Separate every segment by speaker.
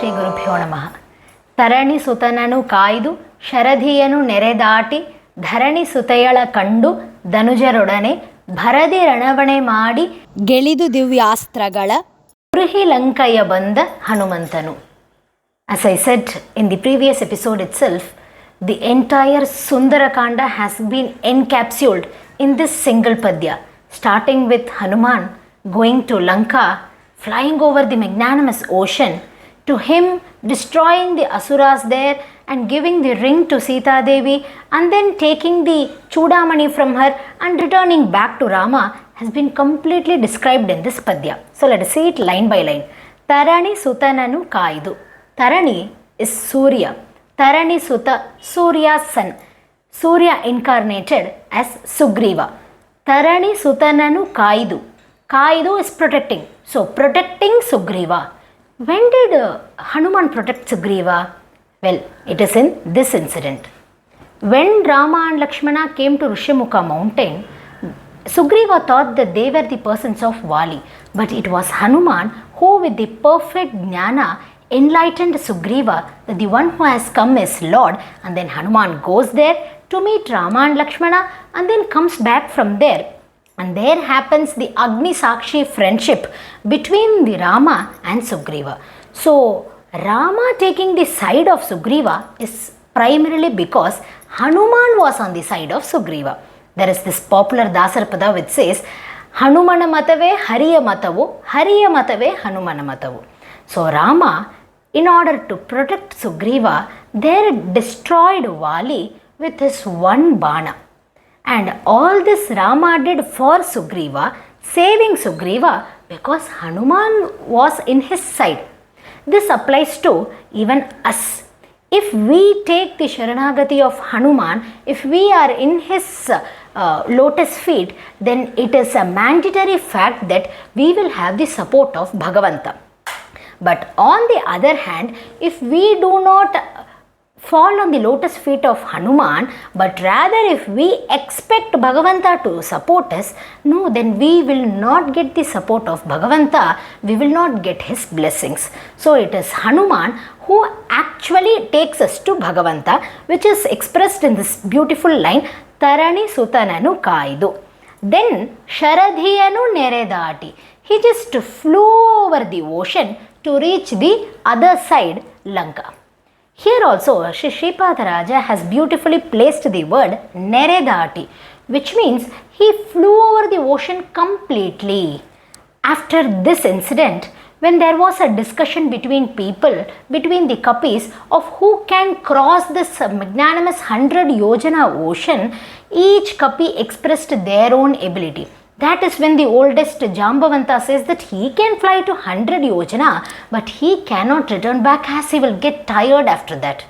Speaker 1: ಶ್ರೀ ಗುರುಭ್ಯೋ ನಮಃ. ತರಣಿ ಸುತನನು ಕಾಯ್ದು ಶರಧಿಯನು ನೆರೆದಾಟಿ ಧರಣಿ ಸುತೆಯಳ ಕಂಡು ಧನುಜರೊಡನೆ ಭರದಿ ರಣವಣೆ ಮಾಡಿ ಗೆಳಿದು ದಿವ್ಯಾಸ್ತ್ರಗಳ ಉರುಹಿ ಲಂಕಯ ಬಂದ ಹನುಮಂತನು. As I said in the previous episode itself, the entire Sundarakanda has been encapsulated in this single padya, starting with Hanuman going to Lanka, flying over the magnanimous ocean, to him destroying the Asuras there and giving the ring to Sita Devi, and then taking the Chudamani from her and returning back to Rama has been completely described in this padya. So let us see it line by line. Tarani Sutananu Kaidu. Tarani is Surya. Tarani Suta, Surya's son. Surya incarnated as Sugriva. Tarani Sutananu Kaidu. Kaidu is protecting. So protecting Sugriva. When did Hanuman protect Sugriva? Well, it is in this incident. When Rama and Lakshmana came to Rishyamukha mountain, Sugriva thought that they were the persons of Vali. But it was Hanuman who with the perfect jnana enlightened Sugriva that the one who has come is Lord, and then Hanuman goes there to meet Rama and Lakshmana and then comes back from there. And there happens the Agni Sakshi friendship between the Rama and Sugriva. So Rama taking the side of Sugriva is primarily because Hanuman was on the side of Sugriva. There is this popular Dasarapada which says, Hanumana matave Hariya matavu, Hariya matave Hanumana matavu. So Rama, in order to protect Sugriva, there destroyed Vali with his one bana. And all this Rama did for Sugriva, saving Sugriva because Hanuman was in his side. This applies to even us. If we take the Sharanagati of Hanuman, if we are in his lotus feet, then it is a mandatory fact that we will have the support of Bhagavanta. But on the other hand, if we do not fall on the lotus feet of Hanuman, but rather if we expect Bhagavanta to support us, no, then we will not get the support of Bhagavanta, we will not get his blessings. So it is Hanuman who actually takes us to Bhagavanta, which is expressed in this beautiful line, Tarani Sutananu Kaidu. Then Sharadhiyanu Neredati. He just flew over the ocean to reach the other side, Lanka. Here also, Sripadarajaru has beautifully placed the word Neredati, which means he flew over the ocean completely. After this incident, when there was a discussion between people, between the Kapis, of who can cross this magnanimous 100 Yojana ocean, each Kapi expressed their own ability. That is when the oldest Jambavanta says that he can fly to 100 Yojana, but he cannot return back as he will get tired after that.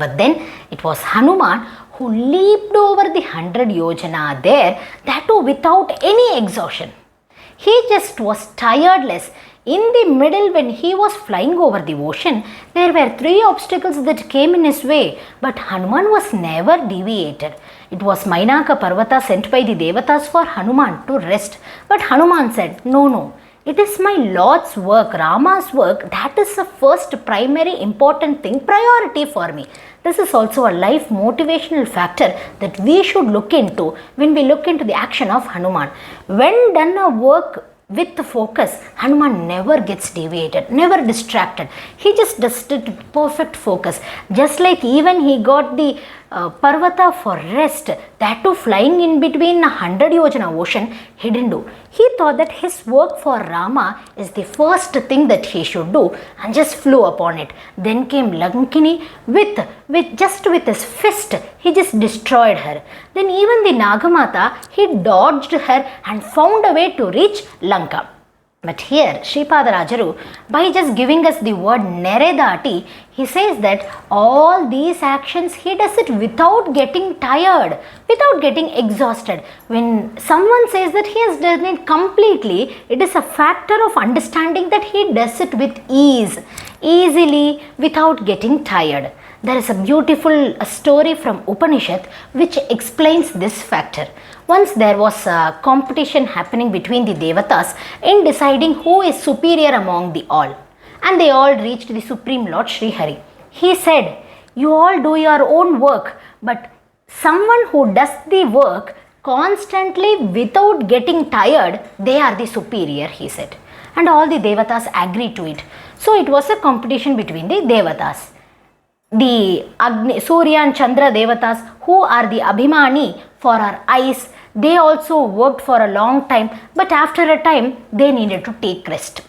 Speaker 1: But then it was Hanuman who leaped over the 100 Yojana there, that too without any exhaustion. He just was tireless. In the middle, when he was flying over the ocean, there were 3 obstacles that came in his way, but Hanuman was never deviated. It was Mainaka Parvata sent by the Devatas for Hanuman to rest. But Hanuman said, no, it is my Lord's work, Rama's work, that is the first primary important thing, priority for me. This is also a life motivational factor that we should look into when we look into the action of Hanuman. When done a work with focus, Hanuman never gets deviated, never distracted. He just does it with perfect focus. Just like even he got the Parvata for rest, that too flying in between 100 Yojana ocean, he didn't do. He thought that his work for Rama is the first thing that he should do and just flew upon it. Then came Lankini with his fist, he just destroyed her. Then even the Nagamata, he dodged her and found a way to reach Lanka. But here, Sripadarajaru, by just giving us the word Neredati, he says that all these actions, he does it without getting tired, without getting exhausted. When someone says that he has done it completely, it is a factor of understanding that he does it with ease, easily, without getting tired. There is a beautiful story from Upanishad which explains this factor. Once there was a competition happening between the Devatas in deciding who is superior among the all. and they all reached the Supreme Lord Sri Hari. He said, "You all do your own work, but someone who does the work constantly without getting tired, they are the superior," he said. And all the Devatas agreed to it. So it was a competition between the Devatas. The Agni, Surya and Chandra Devatas, who are the Abhimani for our eyes, they also worked for a long time, but after a time they needed to take rest.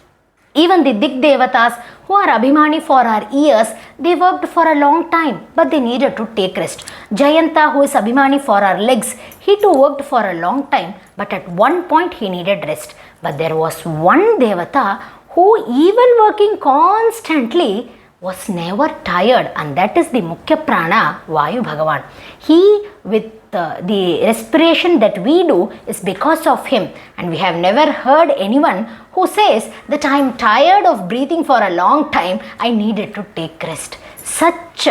Speaker 1: Even the Dik Devatas, who are Abhimani for our ears, they worked for a long time, but they needed to take rest. Jayanta, who is Abhimani for our legs, he too worked for a long time, but at one point he needed rest. But there was one Devata who, even working constantly, was never tired, and that is the Mukhya Prana, Vayu Bhagavan. He, with the respiration that we do, is because of him, and we have never heard anyone who says that I am tired of breathing for a long time, I needed to take rest. Such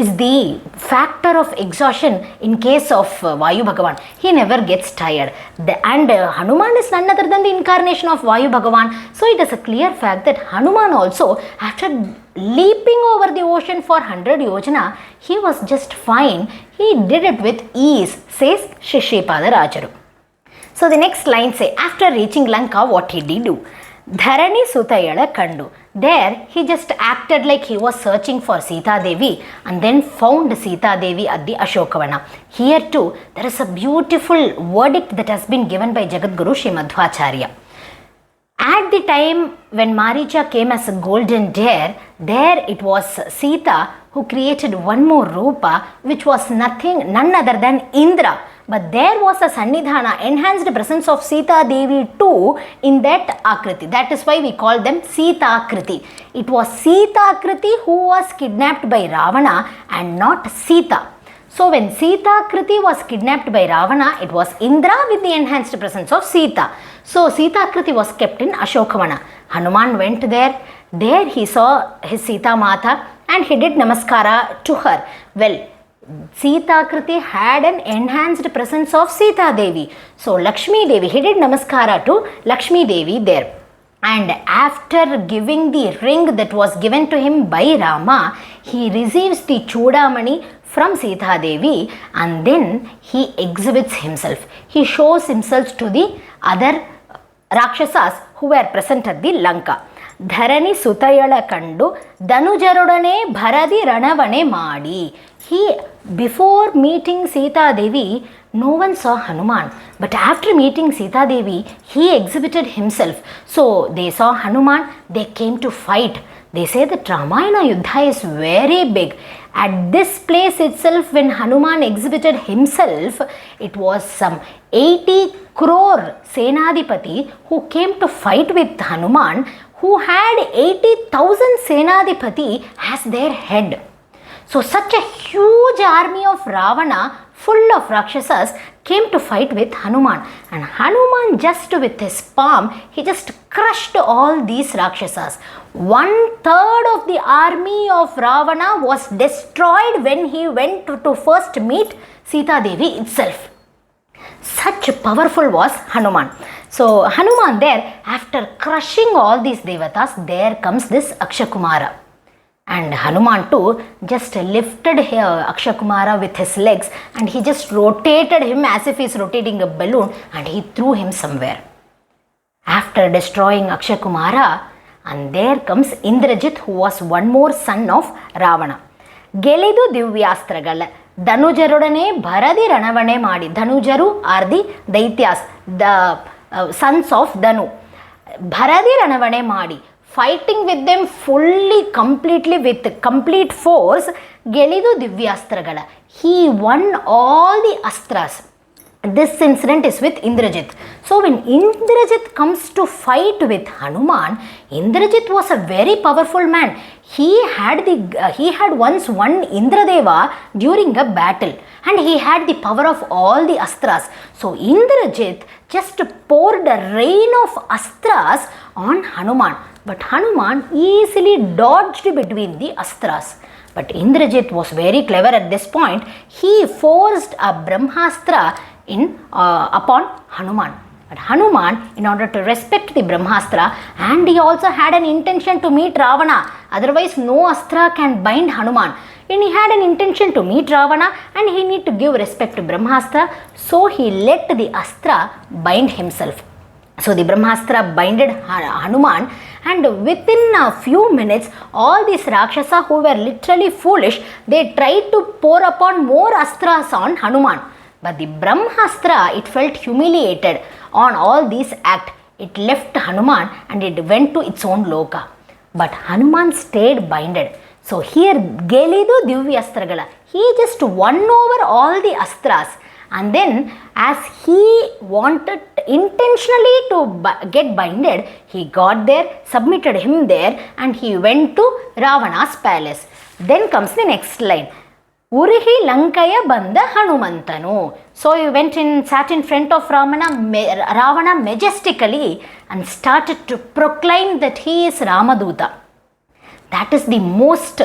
Speaker 1: is the factor of exhaustion in case of Vayu Bhagavan. He never gets tired. And Hanuman is none other than the incarnation of Vayu Bhagavan. So it is a clear fact that Hanuman also, after leaping over the ocean for 100 yojana, he was just fine. He did it with ease, says Sripadarajaru. So the next line say, after reaching Lanka, what did he do? Dharani Sutayala Kandu. There he just acted like he was searching for Sita Devi and then found Sita Devi at the Ashokavana. Here too there is a beautiful verdict that has been given by Jagadguru Sri Madhwacharya. At the time when Maricha came as a golden deer, there it was Sita who created one more Rupa, which was none other than Indra. But there was a Sannidhana, enhanced presence of Sita Devi too in that Akriti. That is why we call them Sita Akriti. It was Sita Akriti who was kidnapped by Ravana and not Sita. So when Sita Akriti was kidnapped by Ravana, it was Indra with the enhanced presence of Sita. So Sita Akriti was kept in Ashokavana. Hanuman went there. There he saw his Sita Mata and he did Namaskara to her. Well, Sita Akriti had an enhanced presence of Sita Devi. So Lakshmi Devi, he did Namaskara to Lakshmi Devi there. And after giving the ring that was given to him by Rama, he receives the Chudamani from Sita Devi and then he exhibits himself. He shows himself to the other Rakshasas who were present at the Lanka. Dharani Sutayala Kandu Danujarudane Bharadi Ranavane Madi. He, before meeting Sita Devi, no one saw Hanuman. But after meeting Sita Devi, he exhibited himself. So they saw Hanuman, they came to fight. They say that Ramayana Yuddha is very big. At this place itself, when Hanuman exhibited himself, it was some 80 crore Senadipati who came to fight with Hanuman, who had 80,000 Senadipati as their head. So such a huge army of Ravana, full of Rakshasas, came to fight with Hanuman. And Hanuman, just with his palm, he just crushed all these Rakshasas. 1/3 of the army of Ravana was destroyed when he went to first meet Sita Devi itself. Such powerful was Hanuman. So Hanuman there, after crushing all these Devatas, there comes this Akshakumara. And Hanuman too just lifted Akshakumara with his legs and he just rotated him as if he is rotating a balloon and he threw him somewhere. After destroying Akshakumara, and there comes Indrajit, who was one more son of Ravana. Gelidu Divyastragal Danujarudane Bharadi Ranavane Madi. Danujaru are the Daityas, the sons of Danu. Bharadi Ranavane Madi. Fighting with them fully, completely, with complete force. Gelidu Divyastragala. He won all the astras. This incident is with Indrajit. So when Indrajit comes to fight with Hanuman, Indrajit was a very powerful man. He had once won Indradeva during a battle and he had the power of all the astras. So Indrajit just poured a rain of astras on Hanuman. But Hanuman easily dodged between the astras. But Indrajit was very clever at this point. He forced a Brahmastra upon Hanuman. But Hanuman, in order to respect the Brahmastra, and he also had an intention to meet Ravana, otherwise no astra can bind Hanuman. And he had an intention to meet Ravana and he need to give respect to Brahmastra, so he let the astra bind himself. So the Brahmastra binded Hanuman, and within a few minutes all these Rakshasa who were literally foolish, they tried to pour upon more astras on Hanuman. But the Brahmastra, it felt humiliated on all these acts. It left Hanuman and it went to its own loka. But Hanuman stayed binded. So here Gelidu Divyastragala, he just won over all the astras, and then as he wanted intentionally to get binded, he got there, submitted him there, and he went to Ravana's palace. Then comes the next line. Urihi Lankaya Banda Hanumantanu. So he went sat in front of Ravana majestically and started to proclaim that he is Ramaduta. That is the most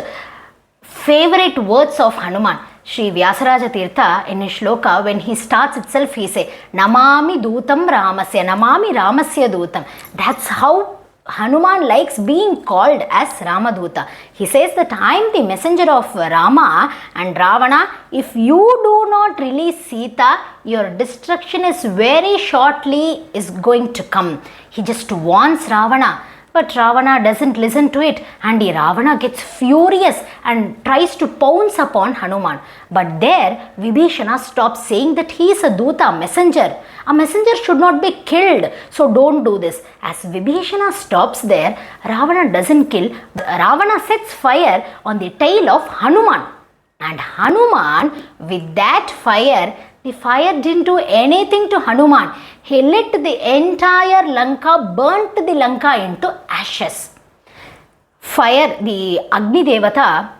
Speaker 1: favorite words of Hanuman. Sri Vyasaraja Tirtha in his shloka, when he starts itself, he say, Namami Dutam Ramasya, Namami Ramasya Dutam. That's how Hanuman likes being called as Ramaduta. He says that I am the messenger of Rama, and Ravana, if you do not release Sita, your destruction is very shortly is going to come. He just warns Ravana. But Ravana doesn't listen to it, and Ravana gets furious and tries to pounce upon Hanuman. But there Vibhishana stops saying that he is a Duta, messenger. A messenger should not be killed, so don't do this. As Vibhishana stops there, Ravana doesn't kill. Ravana sets fire on the tail of Hanuman. And Hanuman, with that fire, the fire didn't do anything to Hanuman. He lit the entire Lanka, burnt the Lanka into ashes. Fire, the Agni Devata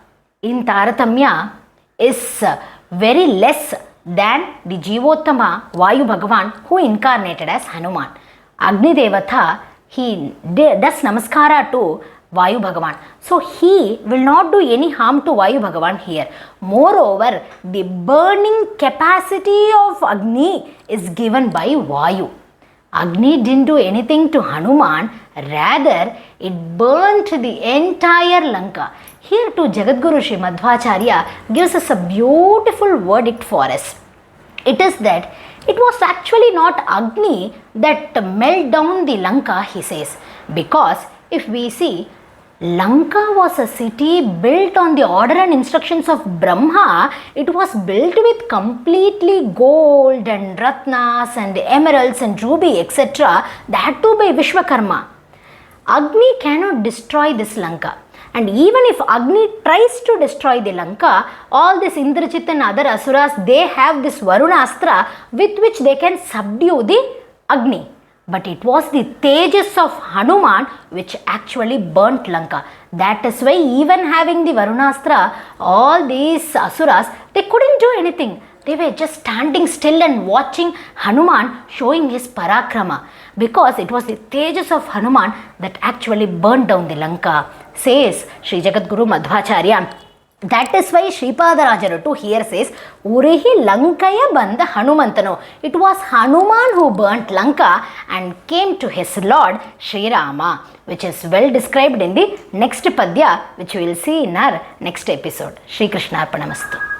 Speaker 1: in Taratamya is very less than the Jivottama Vayu Bhagavan who incarnated as Hanuman. Agni Devata, he does namaskara to Vayu Bhagavan. So he will not do any harm to Vayu Bhagavan here. Moreover, the burning capacity of Agni is given by Vayu. Agni didn't do anything to Hanuman, rather it burnt the entire Lanka. Here too Jagadguru Sri Madhwacharya gives us a beautiful verdict for us. It is that it was actually not Agni that melted down the Lanka, he says, because if we see, Lanka was a city built on the order and instructions of Brahma. It was built with completely gold and ratnas and emeralds and ruby, etc. That too by Vishwakarma. Agni cannot destroy this Lanka. And even if Agni tries to destroy the Lanka, all this Indrajit and other asuras, they have this Varunastra with which they can subdue the Agni. But it was the tejas of Hanuman which actually burnt Lanka. That is why even having the Varunastra, all these asuras, they couldn't do anything. They were just standing still and watching Hanuman showing his parakrama, because it was the tejas of Hanuman that actually burnt down the Lanka, says Sri Jagadguru Madhwacharya. That is why Sripadarajaru too here says, Urihi Lankaya Banda Hanumantano. It was Hanuman who burnt Lanka and came to his Lord Sri Rama, which is well described in the next Padya, which we will see in our next episode. Shri Krishna Arpanamastu.